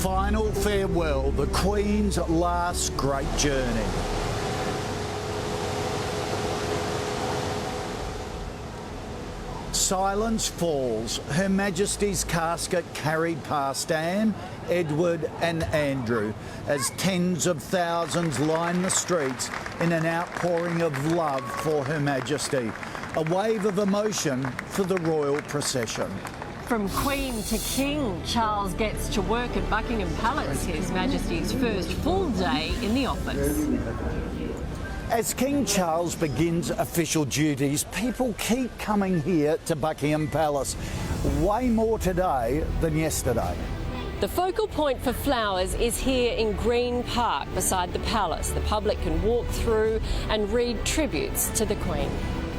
final farewell, the Queen's last great journey. Silence falls. Her Majesty's casket carried past Anne, Edward and Andrew as tens of thousands line the streets in an outpouring of love for Her Majesty. A wave of emotion for the royal procession. From Queen to King, Charles gets to work at Buckingham Palace, His Majesty's first full day in the office. As King Charles begins official duties, people keep coming here to Buckingham Palace. Way more today than yesterday. The focal point for flowers is here in Green Park beside the palace. The public can walk through and read tributes to the Queen.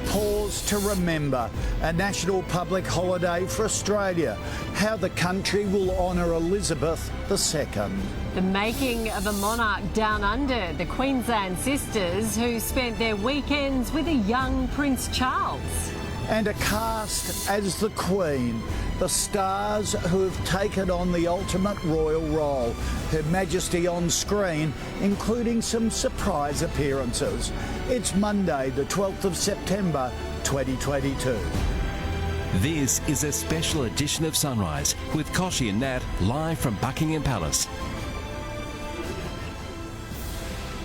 Pause to remember, a national public holiday for Australia, how the country will honour Elizabeth II. The making of a monarch down under, the Queensland sisters who spent their weekends with a young Prince Charles. And a cast as the Queen, the stars who have taken on the ultimate royal role, Her Majesty on screen, including some surprise appearances. It's Monday, the 12th of September, 2022. This is a special edition of Sunrise with Kochie and Nat live from Buckingham Palace.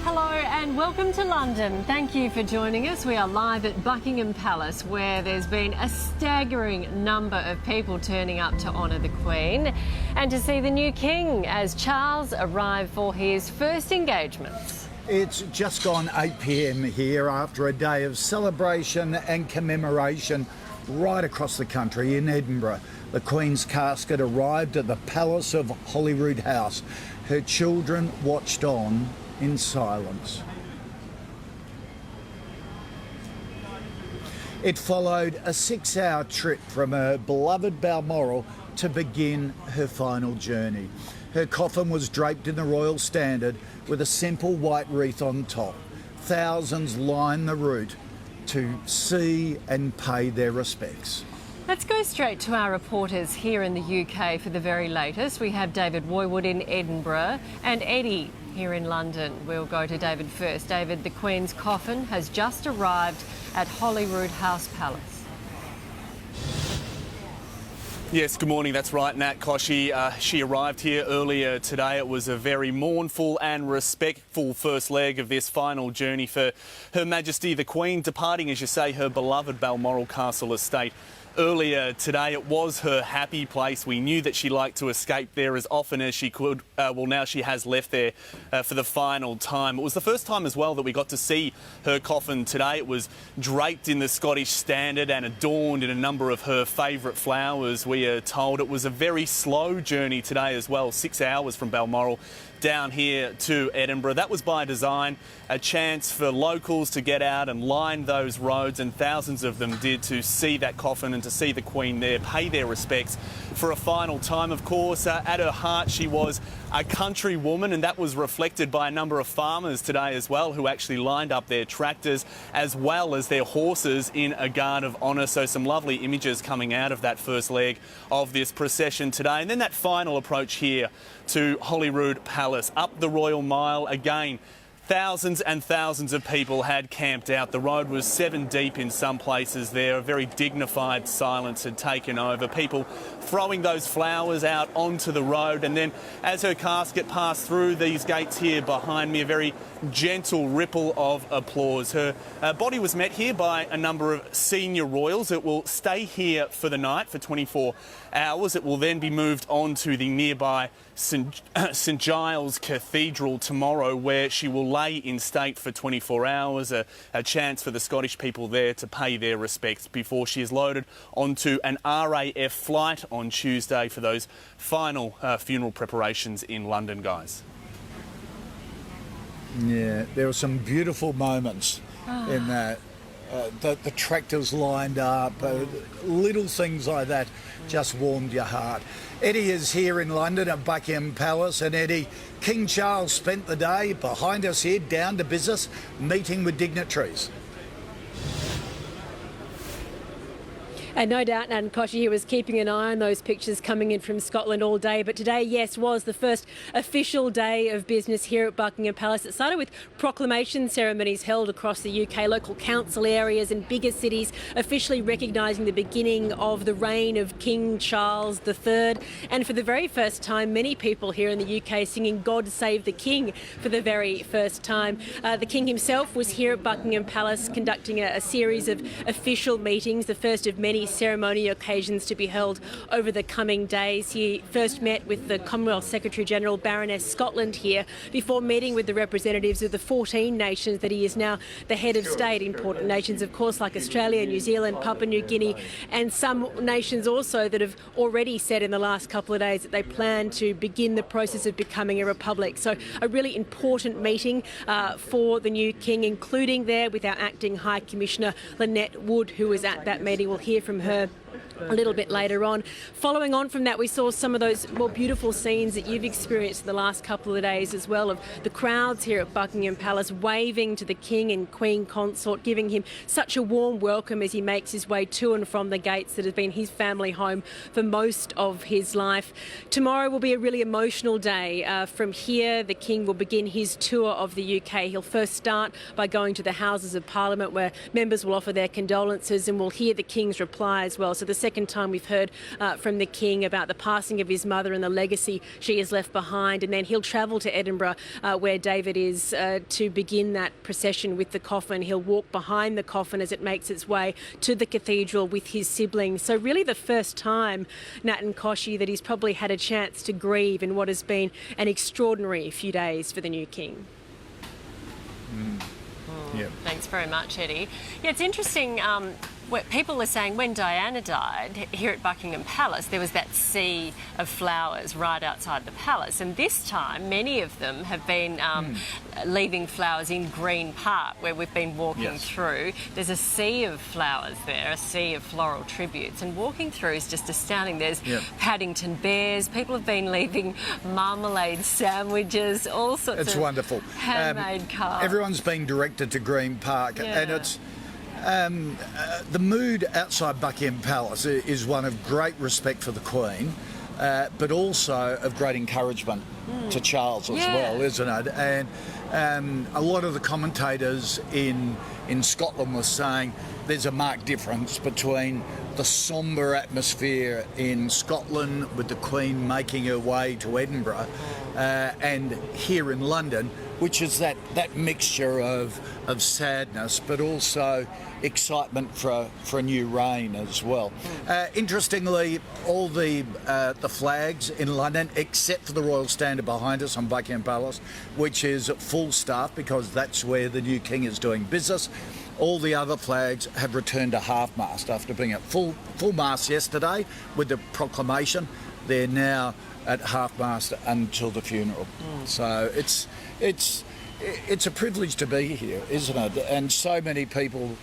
Hello and welcome to London. Thank you for joining us. We are live at Buckingham Palace, where there's been a staggering number of people turning up to honour the Queen and to see the new King as Charles arrived for his first engagements. It's just gone 8 p.m. here after a day of celebration and commemoration right across the country in Edinburgh. The Queen's casket arrived at the Palace of Holyrood House. Her children watched on in silence. It followed a 6-hour trip from her beloved Balmoral to begin her final journey. Her coffin was draped in the Royal Standard with a simple white wreath on top. Thousands lined the route to see and pay their respects. Let's go straight to our reporters here in the UK for the very latest. We have David Woywood in Edinburgh and Eddie here in London. We'll go to David first. David, the Queen's coffin has just arrived at Holyrood House Palace. Yes, good morning. That's right, Nat. Kochie. She arrived here earlier today. It was a very mournful and respectful first leg of this final journey for Her Majesty the Queen, departing, as you say, her beloved Balmoral Castle estate. Earlier today, it was her happy place. We knew that she liked to escape there as often as she could. Well, now she has left there for the final time. It was the first time as well that we got to see her coffin today. It was draped in the Scottish Standard and adorned in a number of her favourite flowers, we are told. It was a very slow journey today as well, 6 hours from Balmoral down here to Edinburgh. That was by design, a chance for locals to get out and line those roads, and thousands of them did, to see that coffin and to see the Queen there, pay their respects for a final time. Of course, at her heart, she was a country woman, and that was reflected by a number of farmers today as well, who actually lined up their tractors as well as their horses in a guard of honour. So some lovely images coming out of that first leg of this procession today. And then that final approach here to Holyrood Palace, up the Royal Mile again. Thousands and thousands of people had camped out. The road was 7 deep in some places there. A very dignified silence had taken over. People throwing those flowers out onto the road. And then as her casket passed through these gates here behind me, a very gentle ripple of applause. Her body was met here by a number of senior royals. It will stay here for the night, for 24 hours. It will then be moved on to the nearby St Giles Cathedral tomorrow, where she will lay in state for 24 hours, a chance for the Scottish people there to pay their respects before she is loaded onto an RAF flight on Tuesday for those final funeral preparations in London, guys. Yeah, there were some beautiful moments in that. The tractors lined up, little things like that just warmed your heart. Eddie is here in London at Buckingham Palace, and Eddie, King Charles spent the day behind us here, down to business, meeting with dignitaries. And no doubt, Nat and Kochie, he was keeping an eye on those pictures coming in from Scotland all day. But today, yes, was the first official day of business here at Buckingham Palace. It started with proclamation ceremonies held across the UK, local council areas and bigger cities, officially recognising the beginning of the reign of King Charles III. And for the very first time, many people here in the UK singing God Save the King for the very first time. The King himself was here at Buckingham Palace conducting a series of official meetings, the first of many ceremonial occasions to be held over the coming days. He first met with the Commonwealth Secretary-General Baroness Scotland here before meeting with the representatives of the 14 nations that he is now the head of state. Important nations, of course, like Australia, New Zealand, Papua New Guinea, and some nations also that have already said in the last couple of days that they plan to begin the process of becoming a republic. So a really important meeting for the new king, including there with our acting High Commissioner Lynette Wood, who was at that meeting. We'll hear from her a little bit later on. Following on from that, we saw some of those more beautiful scenes that you've experienced in the last couple of days as well, of the crowds here at Buckingham Palace waving to the King and Queen Consort, giving him such a warm welcome as he makes his way to and from the gates that has been his family home for most of his life. Tomorrow will be a really emotional day. From here, the King will begin his tour of the UK. He'll first start by going to the Houses of Parliament, where members will offer their condolences, and we'll hear the King's reply as well. So the second time we've heard from the King about the passing of his mother and the legacy she has left behind. And then he'll travel to Edinburgh, where David is, to begin that procession with the coffin. He'll walk behind the coffin as it makes its way to the cathedral with his siblings. So really the first time, Nat and Kochie, that he's probably had a chance to grieve in what has been an extraordinary few days for the new King. Yeah. Thanks very much, Eddie. Yeah, it's interesting. What people are saying, when Diana died here at Buckingham Palace, there was that sea of flowers right outside the palace, and this time many of them have been leaving flowers in Green Park, where we've been walking through. There's a sea of flowers there, a sea of floral tributes, and walking through is just astounding. There's Paddington bears, people have been leaving marmalade sandwiches, all sorts of wonderful. Handmade cards. Everyone's being directed to Green Park, and it's the mood outside Buckingham Palace is one of great respect for the Queen, but also of great encouragement to Charles as well, isn't it? And a lot of the commentators in Scotland were saying there's a marked difference between the sombre atmosphere in Scotland with the Queen making her way to Edinburgh and here in London, which is that mixture of sadness but also excitement for a new reign as well. Interestingly, all the flags in London, except for the Royal Standard behind us on Buckingham Palace, which is at full staff because that's where the new King is doing business, all the other flags have returned to half-mast after being at full mast yesterday with the proclamation. They're now at half-mast until the funeral. So it's a privilege to be here, isn't it? And so many people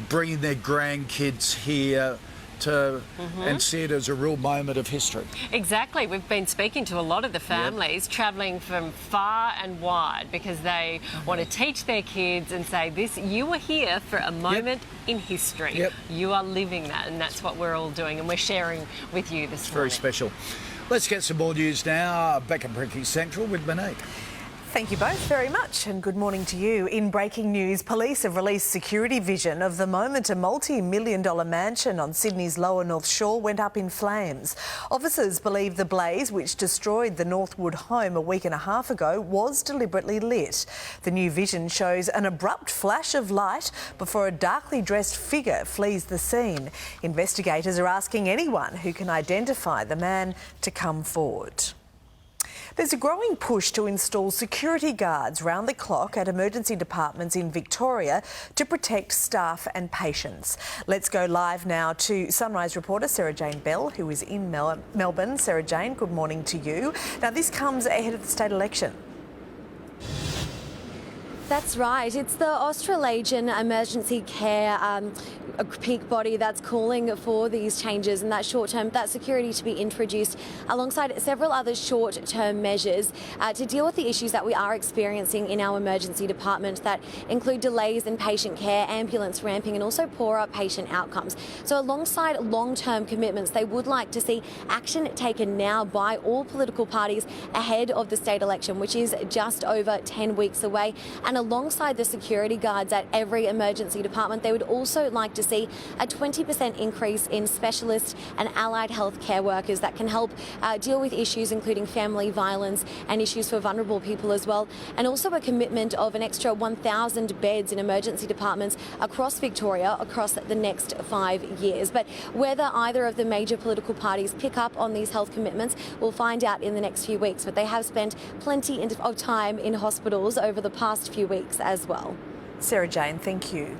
bringing their grandkids here to and see it as a real moment of history. Exactly. We've been speaking to a lot of the families travelling from far and wide because they want to teach their kids and say, "This, you were here for a moment in history. You are living that," and that's what we're all doing, and we're sharing with you this morning. Very special. Let's get some more news now. Back at Bricky Central with Monique. Thank you both very much and good morning to you. In breaking news, police have released security vision of the moment a multi-million-dollar mansion on Sydney's lower North Shore went up in flames. Officers believe the blaze, which destroyed the Northwood home a week and a half ago, was deliberately lit. The new vision shows an abrupt flash of light before a darkly dressed figure flees the scene. Investigators are asking anyone who can identify the man to come forward. There's a growing push to install security guards round the clock at emergency departments in Victoria to protect staff and patients. Let's go live now to Sunrise reporter Sarah Jane Bell, who is in Melbourne. Sarah Jane, good morning to you. Now, this comes ahead of the state election. That's right. It's the Australasian Emergency Care peak body that's calling for these changes and that that security to be introduced alongside several other short-term measures to deal with the issues that we are experiencing in our emergency department that include delays in patient care, ambulance ramping and also poorer patient outcomes. So alongside long-term commitments, they would like to see action taken now by all political parties ahead of the state election, which is just over 10 weeks away. And alongside the security guards at every emergency department, they would also like to see a 20% increase in specialist and allied health care workers that can help deal with issues including family violence and issues for vulnerable people as well. And also a commitment of an extra 1,000 beds in emergency departments across Victoria across the next 5 years. But whether either of the major political parties pick up on these health commitments, we'll find out in the next few weeks. But they have spent plenty of time in hospitals over the past few weeks as well. Sarah Jane, thank you.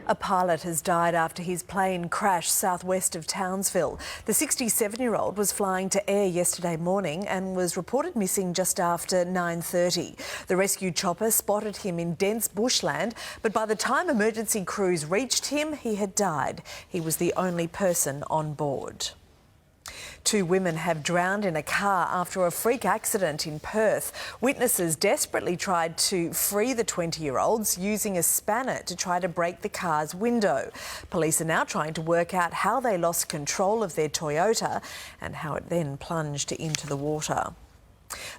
A pilot has died after his plane crashed southwest of Townsville. The 67-year-old was flying to air yesterday morning and was reported missing just after 9:30. The rescue chopper spotted him in dense bushland, but by the time emergency crews reached him, he had died. He was the only person on board. 2 women have drowned in a car after a freak accident in Perth. Witnesses desperately tried to free the 20-year-olds using a spanner to try to break the car's window. Police are now trying to work out how they lost control of their Toyota and how it then plunged into the water.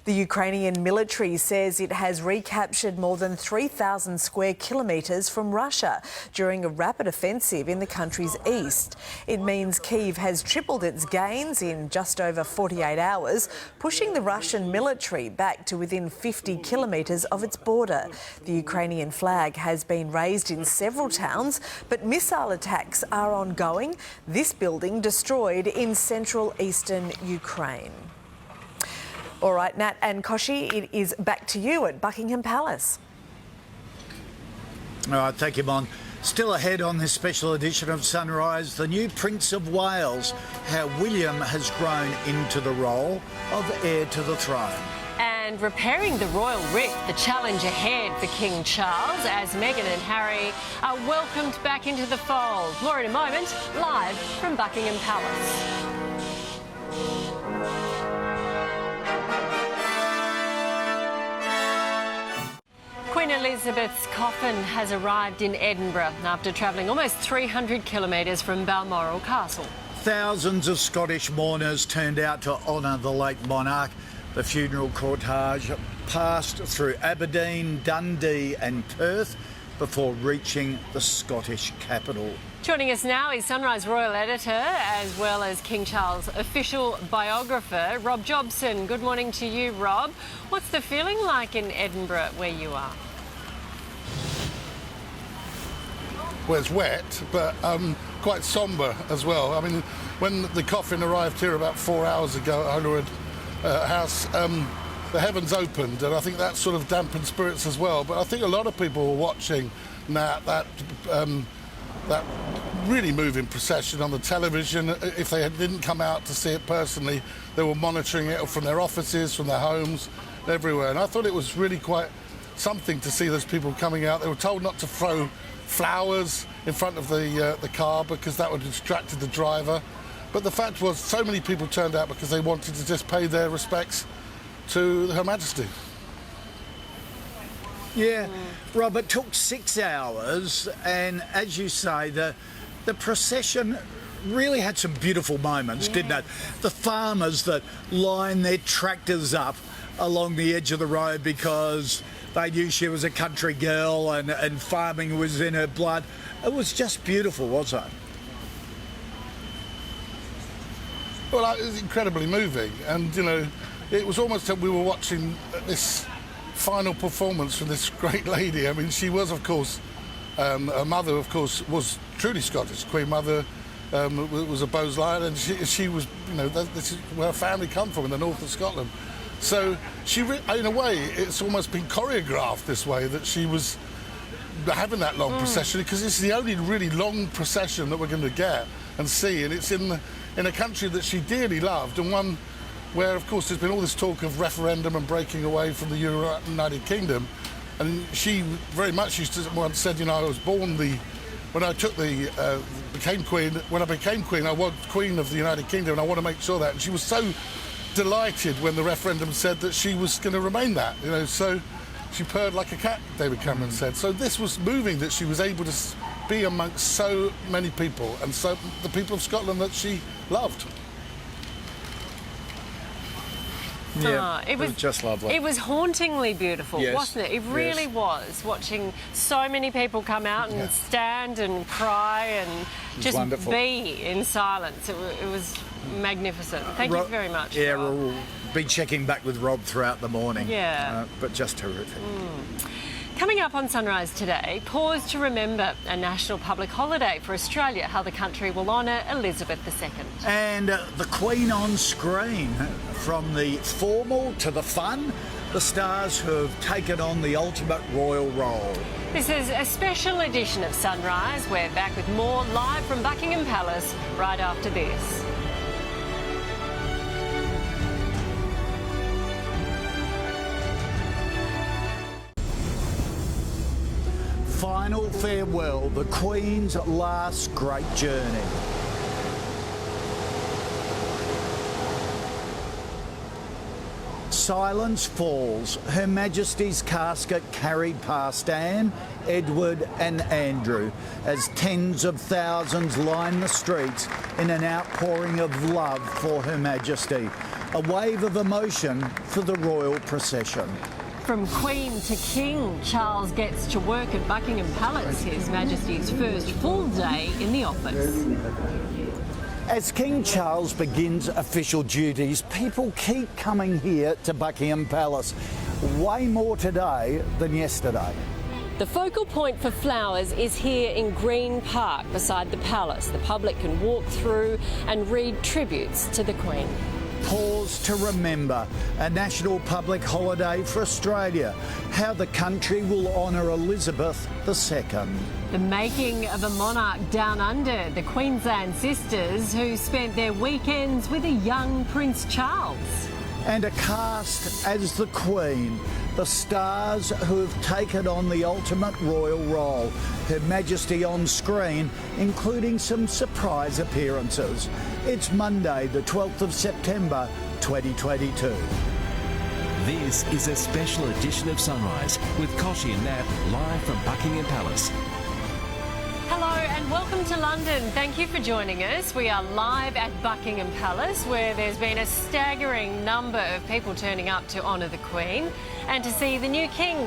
The Ukrainian military says it has recaptured more than 3,000 square kilometres from Russia during a rapid offensive in the country's east. It means Kyiv has tripled its gains in just over 48 hours, pushing the Russian military back to within 50 kilometres of its border. The Ukrainian flag has been raised in several towns, but missile attacks are ongoing. This building destroyed in central eastern Ukraine. All right, Nat and Kochie, it is back to you at Buckingham Palace. All right, thank you, Mon. Still ahead on this special edition of Sunrise, the new Prince of Wales, how William has grown into the role of heir to the throne. And repairing the royal rift, the challenge ahead for King Charles as Meghan and Harry are welcomed back into the fold. More in a moment, live from Buckingham Palace. Queen Elizabeth's coffin has arrived in Edinburgh after travelling almost 300 kilometres from Balmoral Castle. Thousands of Scottish mourners turned out to honour the late monarch. The funeral cortege passed through Aberdeen, Dundee and Perth before reaching the Scottish capital. Joining us now is Sunrise Royal Editor as well as King Charles' official biographer, Rob Jobson. Good morning to you, Rob. What's the feeling like in Edinburgh where you are? Well, it's wet, but quite sombre as well. I mean, when the coffin arrived here about 4 hours ago at Holyrood House, the heavens opened, and I think that sort of dampened spirits as well. But I think a lot of people were watching that really moving procession on the television. If they didn't come out to see it personally, they were monitoring it from their offices, from their homes, everywhere. And I thought it was really quite something to see those people coming out. They were told not to throw flowers in front of the car because that would have distracted the driver. But the fact was, so many people turned out because they wanted to just pay their respects to Her Majesty. Yeah, Rob, it took 6 hours, and as you say, the procession really had some beautiful moments, didn't it? The farmers that lined their tractors up along the edge of the road because they knew she was a country girl and farming was in her blood. It was just beautiful, wasn't it? Well, it was incredibly moving, and, you know, it was almost like we were watching this final performance from this great lady. I mean, she was, of course, her mother, of course, was truly Scottish. Queen Mother was a Bowes-Lyon, and she was, you know, this is where her family come from, in the north of Scotland. So she, in a way, it's almost been choreographed this way, that she was having that long procession, because it's the only really long procession that we're going to get and see, and it's in a country that she dearly loved, and one where, of course, there's been all this talk of referendum and breaking away from the United Kingdom. And she very much used to once said, you know, I was born when I became queen, I was queen of the United Kingdom, and I want to make sure that. And she was so delighted when the referendum said that she was going to remain that, you know, so she purred like a cat, David Cameron said. So this was moving that she was able to be amongst so many people, and so the people of Scotland that she loved. Yeah, it was just lovely. It was hauntingly beautiful, Yes, wasn't it? It really was, watching so many people come out and stand and cry and just wonderful. be in silence. It was magnificent. Thank you very much. Yeah, Rob. we'll be checking back with Rob throughout the morning. Yeah. But just terrific. Coming up on Sunrise today, pause to remember a national public holiday for Australia, how the country will honour Elizabeth II. And the Queen on screen, from the formal to the fun, the stars who have taken on the ultimate royal role. This is a special edition of Sunrise. We're back with more live from Buckingham Palace right after this. Final farewell, the Queen's last great journey. Silence falls. Her Majesty's casket carried past Anne, Edward and Andrew as tens of thousands line the streets in an outpouring of love for Her Majesty. A wave of emotion for the royal procession. From Queen to King, Charles gets to work at Buckingham Palace, His Majesty's first full day in the office. As King Charles begins official duties, people keep coming here to Buckingham Palace. Way more today than yesterday. The focal point for flowers is here in Green Park beside the palace. The public can walk through and read tributes to the Queen. Pause to remember a national public holiday for Australia, how the country will honour Elizabeth II. The making of a monarch down under, the Queensland sisters who spent their weekends with a young Prince Charles. And a cast as the Queen, the stars who have taken on the ultimate royal role. Her Majesty on screen, including some surprise appearances. It's Monday, the 12th of September, 2022. This is a special edition of Sunrise with Kochie and Nat, live from Buckingham Palace. Hello and welcome to London. Thank you for joining us. We are live at Buckingham Palace, where there's been a staggering number of people turning up to honour the Queen and to see the new King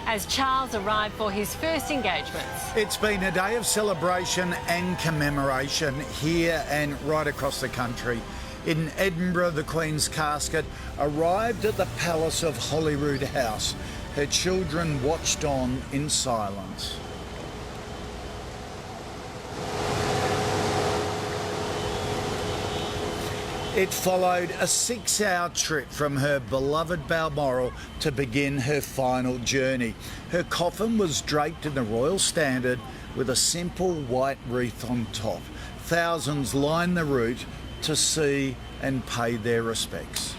as Charles arrived for his first engagements. It's been a day of celebration and commemoration here and right across the country. In Edinburgh, the Queen's casket arrived at the Palace of Holyrood House. Her children watched on in silence. It followed a 6-hour trip from her beloved Balmoral to begin her final journey. Her coffin was draped in the royal standard with a simple white wreath on top. Thousands lined the route to see and pay their respects.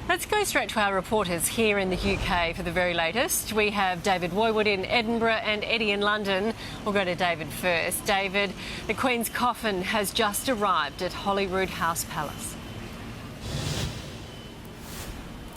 Let's go straight to our reporters here in the UK for the very latest. We have David Woywood in Edinburgh and Eddie in London. We'll go to David first. David, the Queen's coffin has just arrived at Holyrood House Palace.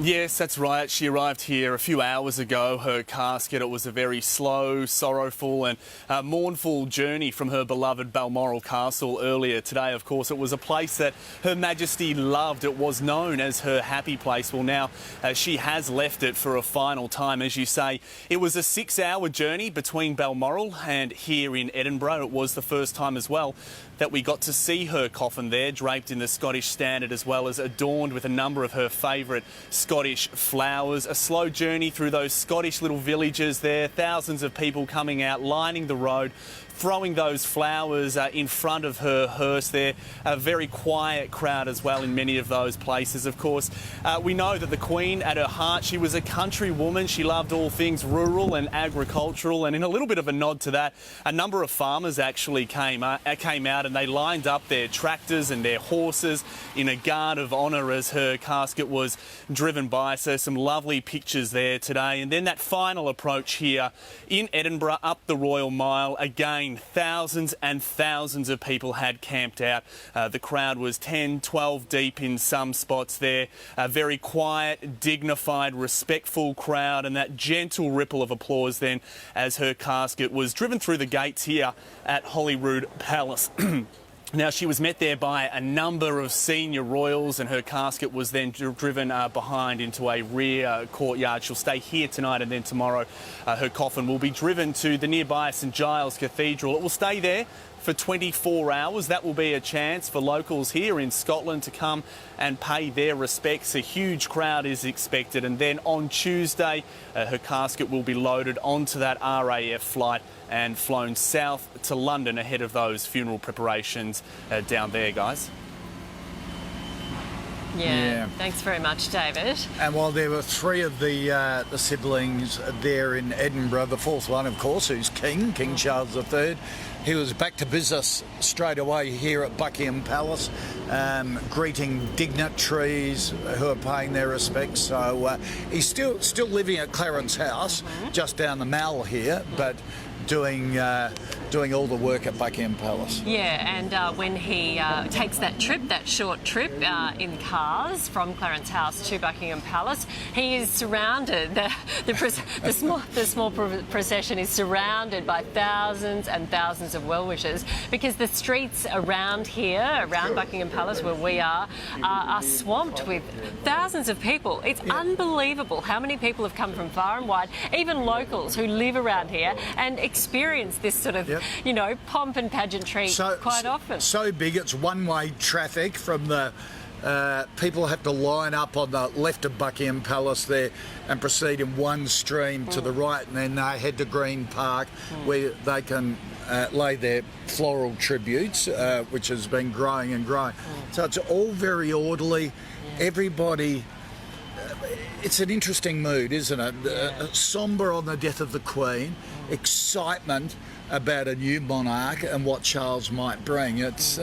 Yes, that's right. She arrived here a few hours ago. Her casket, it was a very slow, sorrowful and mournful journey from her beloved Balmoral Castle earlier today. Of course, it was a place that Her Majesty loved. It was known as her happy place. Well, now she has left it for a final time. As you say, it was a 6-hour journey between Balmoral and here in Edinburgh. It was the first time as well that we got to see her coffin there, draped in the Scottish standard, as well as adorned with a number of her favourite Scottish flowers. A slow journey through those Scottish little villages there, thousands of people coming out, lining the road throwing those flowers in front of her hearse there. A very quiet crowd as well in many of those places, of course. We know that the Queen, at her heart, she was a country woman. She loved all things rural and agricultural, and in a little bit of a nod to that, a number of farmers actually came out and they lined up their tractors and their horses in a guard of honour as her casket was driven by. So some lovely pictures there today. And then that final approach here in Edinburgh up the Royal Mile. Again, thousands and thousands of people had camped out. The crowd was 10, 12 deep in some spots there. A very quiet, dignified, respectful crowd, and that gentle ripple of applause then as her casket was driven through the gates here at Holyrood Palace. Now, she was met there by a number of senior royals, and her casket was then driven behind into a rear courtyard. She'll stay here tonight, and then tomorrow her coffin will be driven to the nearby St Giles Cathedral. It will stay there for 24 hours. That will be a chance for locals here in Scotland to come and pay their respects. A huge crowd is expected, and then on Tuesday her casket will be loaded onto that RAF flight and flown south to London ahead of those funeral preparations down there, guys. Yeah, thanks very much, David. And while there were three of the siblings there in Edinburgh, the fourth one, of course, who's King Charles III, he was back to business straight away here at Buckingham Palace, greeting dignitaries who are paying their respects. So he's still living at Clarence House, just down the Mall here, but doing all the work at Buckingham Palace. Yeah, and when he takes that short trip in cars from Clarence House to Buckingham Palace, he is surrounded. The small procession is surrounded by thousands and thousands of well-wishers, because the streets around here, around Buckingham Palace, where we are swamped with thousands of people. It's unbelievable how many people have come from far and wide, even locals who live around here and experience this sort of, pomp and pageantry quite often. So big, it's one-way traffic from the... people have to line up on the left of Buckingham Palace there and proceed in one stream to the right, and then they head to Green Park where they can lay their floral tributes, which has been growing and growing. So it's all very orderly. Everybody... it's an interesting mood, isn't it? Sombre on the death of the Queen, excitement about a new monarch and what Charles might bring. It's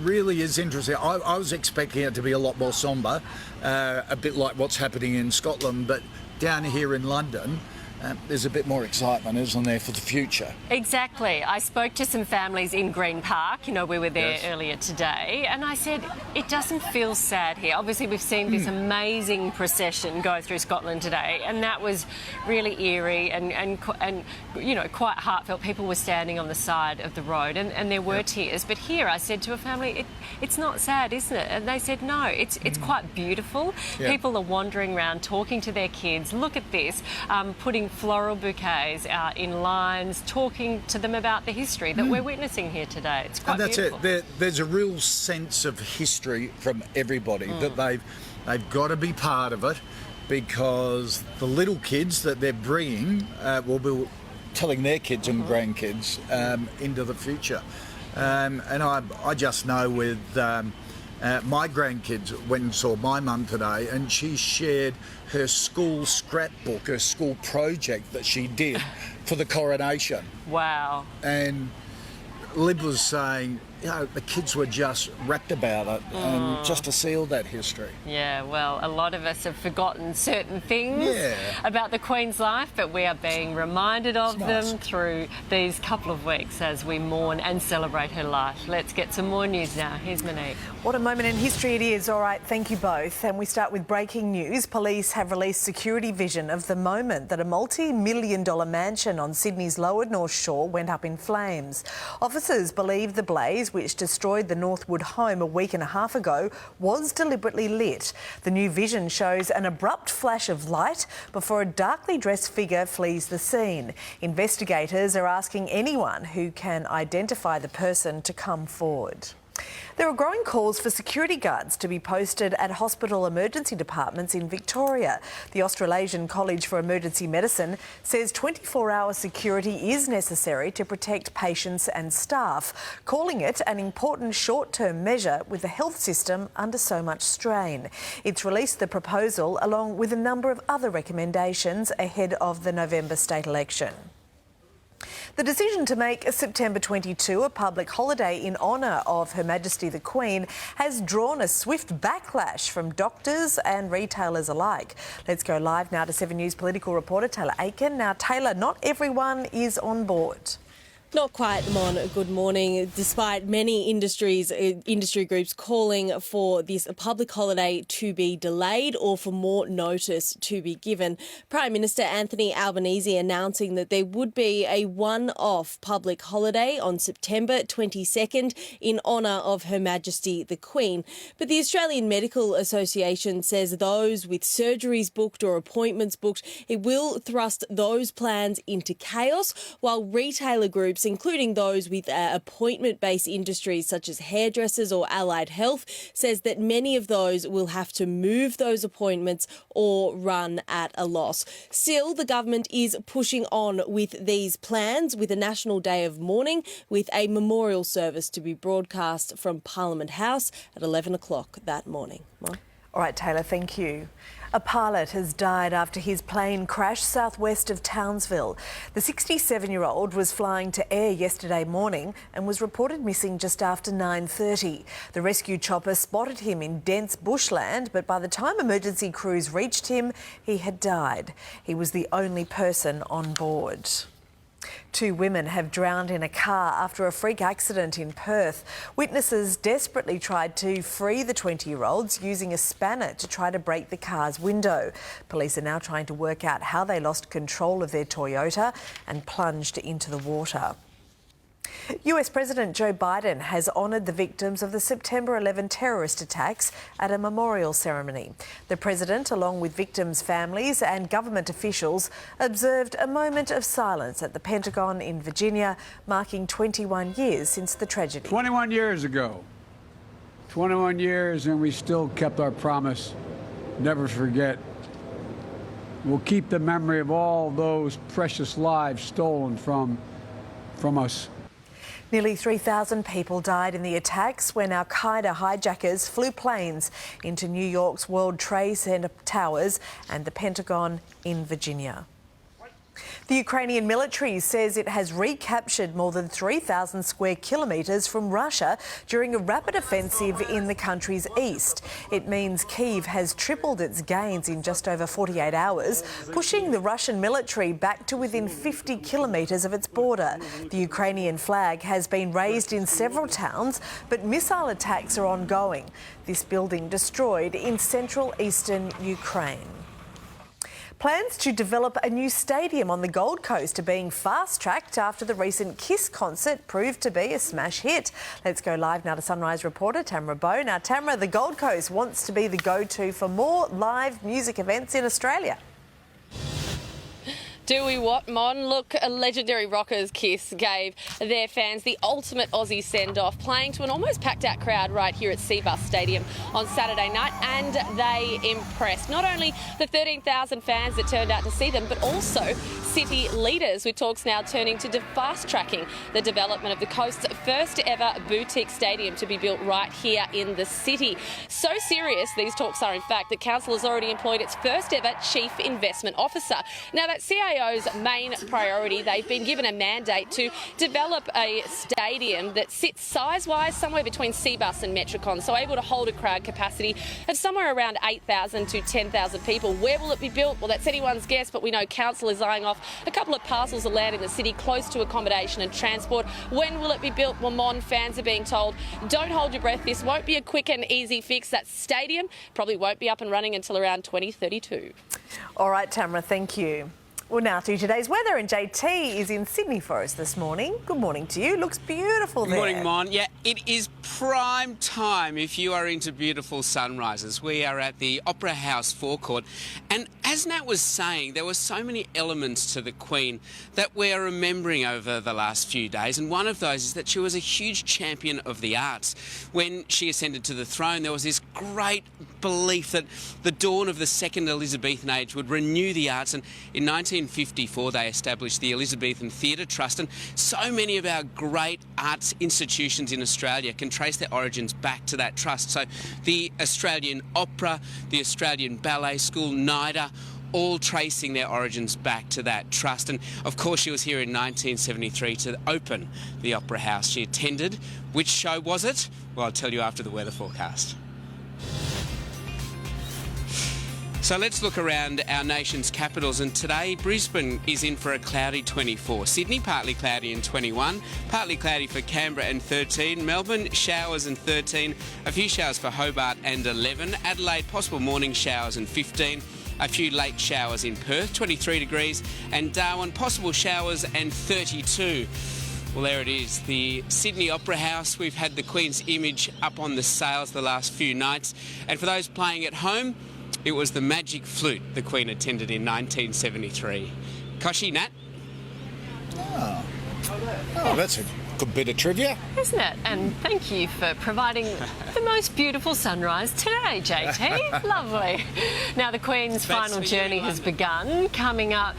really is interesting. I was expecting it to be a lot more sombre, a bit like what's happening in Scotland, but down here in London, there's a bit more excitement, isn't there, for the future? Exactly. I spoke to some families in Green Park. We were there earlier today, and I said, it doesn't feel sad here. Obviously, we've seen this amazing procession go through Scotland today, and that was really eerie and quite heartfelt. People were standing on the side of the road, and there were tears. But here, I said to a family, it's not sad, isn't it? And they said, no, it's quite beautiful. People are wandering around, talking to their kids. Look at this, putting floral bouquets in lines, talking to them about the history that we're witnessing here today. It's quite beautiful. And that's it. There's a real sense of history from everybody that they've got to be part of it, because the little kids that they're bringing will be telling their kids and grandkids into the future. And I just know with my grandkids went and saw my mum today, and she shared her school scrapbook, her school project that she did for the coronation. Wow. And Lib was saying, the kids were just rapt about it, and just to see all that history. Yeah, well, a lot of us have forgotten certain things about the Queen's life, but we are being reminded of them through these couple of weeks as we mourn and celebrate her life. Let's get some more news now. Here's Monique. What a moment in history it is. All right, thank you both. And we start with breaking news. Police have released security vision of the moment that a multi-million-dollar mansion on Sydney's lower North Shore went up in flames. Officers believe the blaze, which destroyed the Northwood home a week and a half ago, was deliberately lit. The new vision shows an abrupt flash of light before a darkly dressed figure flees the scene. Investigators are asking anyone who can identify the person to come forward. There are growing calls for security guards to be posted at hospital emergency departments in Victoria. The Australasian College for Emergency Medicine says 24-hour security is necessary to protect patients and staff, calling it an important short-term measure with the health system under so much strain. It's released the proposal along with a number of other recommendations ahead of the November state election. The decision to make September 22 a public holiday in honour of Her Majesty the Queen has drawn a swift backlash from doctors and retailers alike. Let's go live now to 7 News political reporter Taylor Aiken. Now, Taylor, not everyone is on board. Not quite, Mon. Good morning. Despite many industry groups calling for this public holiday to be delayed or for more notice to be given, Prime Minister Anthony Albanese announcing that there would be a one-off public holiday on September 22nd in honour of Her Majesty the Queen. But the Australian Medical Association says those with surgeries booked or appointments booked, it will thrust those plans into chaos, while retailer groups, including those with appointment-based industries such as hairdressers or allied health, says that many of those will have to move those appointments or run at a loss. Still, the government is pushing on with these plans with a national day of mourning, with a memorial service to be broadcast from Parliament House at 11 o'clock that morning. Mark? All right, Taylor, thank you. A pilot has died after his plane crashed southwest of Townsville. The 67-year-old was flying to air yesterday morning and was reported missing just after 9:30. The rescue chopper spotted him in dense bushland, but by the time emergency crews reached him, he had died. He was the only person on board. 2 women have drowned in a car after a freak accident in Perth. Witnesses desperately tried to free the 20-year-olds using a spanner to try to break the car's window. Police are now trying to work out how they lost control of their Toyota and plunged into the water. US President Joe Biden has honoured the victims of the September 11 terrorist attacks at a memorial ceremony. The president, along with victims' families and government officials, observed a moment of silence at the Pentagon in Virginia, marking 21 years since the tragedy. 21 years ago. 21 years and we still kept our promise. Never forget. We'll keep the memory of all those precious lives stolen from us. Nearly 3,000 people died in the attacks when al-Qaeda hijackers flew planes into New York's World Trade Center towers and the Pentagon in Virginia. The Ukrainian military says it has recaptured more than 3,000 square kilometres from Russia during a rapid offensive in the country's east. It means Kyiv has tripled its gains in just over 48 hours, pushing the Russian military back to within 50 kilometres of its border. The Ukrainian flag has been raised in several towns, but missile attacks are ongoing. This building destroyed in central eastern Ukraine. Plans to develop a new stadium on the Gold Coast are being fast-tracked after the recent Kiss concert proved to be a smash hit. Let's go live now to Sunrise reporter Tamara Bowe. Now, Tamara, the Gold Coast wants to be the go-to for more live music events in Australia. Do we what, Mon? Look, legendary rockers Kiss gave their fans the ultimate Aussie send-off, playing to an almost packed-out crowd right here at Seabus Stadium on Saturday night, and they impressed. Not only the 13,000 fans that turned out to see them, but also city leaders, with talks now turning to fast-tracking the development of the coast's first-ever boutique stadium to be built right here in the city. So serious, these talks are, in fact, that council has already employed its first-ever chief investment officer. Now, that CIO's main priority, they've been given a mandate to develop a stadium that sits size-wise somewhere between Seabus and Metricon, so able to hold a crowd capacity of somewhere around 8,000 to 10,000 people. Where will it be built? Well, that's anyone's guess, but we know council is eyeing off a couple of parcels of land in the city close to accommodation and transport. When will it be built? Well, Mon, fans are being told, don't hold your breath. This won't be a quick and easy fix. That stadium probably won't be up and running until around 2032. All right, Tamara, thank you. Well, now to today's weather, and JT is in Sydney for us this morning. Good morning to you. Looks beautiful there. Good morning, Mon. Yeah, it is prime time if you are into beautiful sunrises. We are at the Opera House forecourt, and as Nat was saying, there were so many elements to the Queen that we are remembering over the last few days, and one of those is that she was a huge champion of the arts. When she ascended to the throne, there was this great belief that the dawn of the second Elizabethan age would renew the arts, and in 1954 they established the Elizabethan Theatre Trust, and so many of our great arts institutions in Australia can trace their origins back to that trust. So the Australian Opera, the Australian Ballet School, NIDA, all tracing their origins back to that trust. And of course she was here in 1973 to open the Opera House. She attended. Which show was it? Well, I'll tell you after the weather forecast. So let's look around our nation's capitals, and today Brisbane is in for a cloudy 24, Sydney partly cloudy and 21, partly cloudy for Canberra and 13, Melbourne showers and 13, a few showers for Hobart and 11, Adelaide possible morning showers and 15, a few late showers in Perth, 23 degrees, and Darwin possible showers and 32. Well, there it is, the Sydney Opera House. We've had the Queen's image up on the sails the last few nights, and for those playing at home, it was the Magic Flute the Queen attended in 1973. Kochie, Nat? Oh, that's a good bit of trivia. Isn't it? And thank you for providing the most beautiful sunrise today, JT. Lovely. Now the Queen's final journey has begun. Coming up,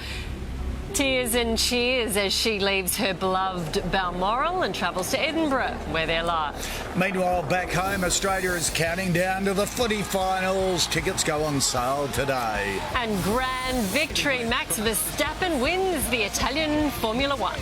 tears and cheers as she leaves her beloved Balmoral and travels to Edinburgh, where they're live. Meanwhile, back home, Australia is counting down to the footy finals. Tickets go on sale today. And grand victory, Max Verstappen wins the Italian Formula One.